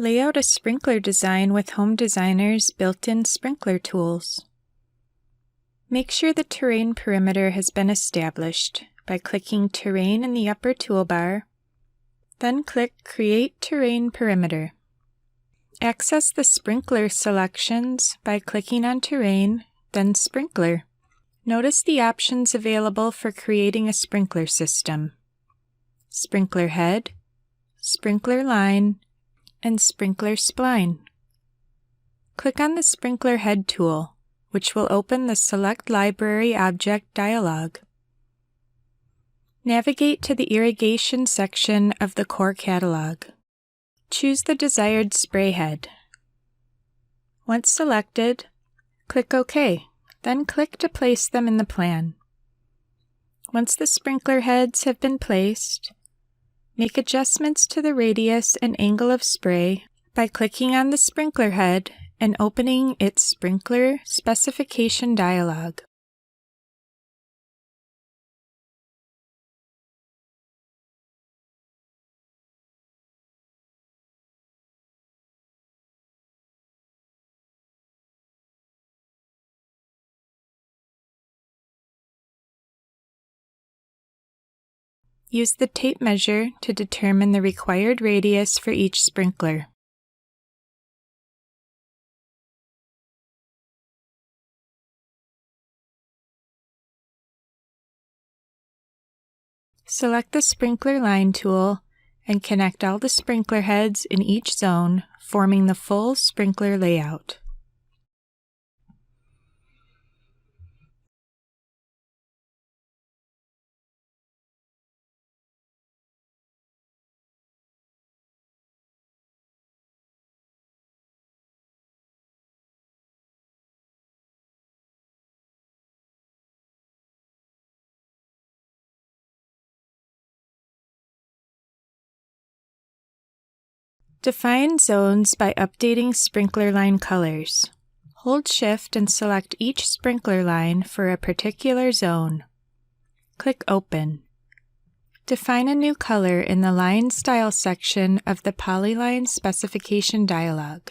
Lay out a sprinkler design with Home Designer's built-in sprinkler tools. Make sure the terrain perimeter has been established by clicking Terrain in the upper toolbar, then click Create Terrain Perimeter. Access the sprinkler selections by clicking on Terrain, then Sprinkler. Notice the options available for creating a sprinkler system: Sprinkler Head, Sprinkler Line, and Sprinkler Spline. Click on the Sprinkler Head tool, which will open the Select Library Object dialog. Navigate to the Irrigation section of the core catalog. Choose the desired spray head. Once selected, click OK, then click to place them in the plan. Once the sprinkler heads have been placed, make adjustments to the radius and angle of spray by clicking on the sprinkler head and opening its Sprinkler Specification dialog. Use the tape measure to determine the required radius for each sprinkler. Select the Sprinkler Line tool and connect all the sprinkler heads in each zone, forming the full sprinkler layout. Define zones by updating sprinkler line colors. Hold Shift and select each sprinkler line for a particular zone. Click Open. Define a new color in the Line Style section of the Polyline Specification dialog.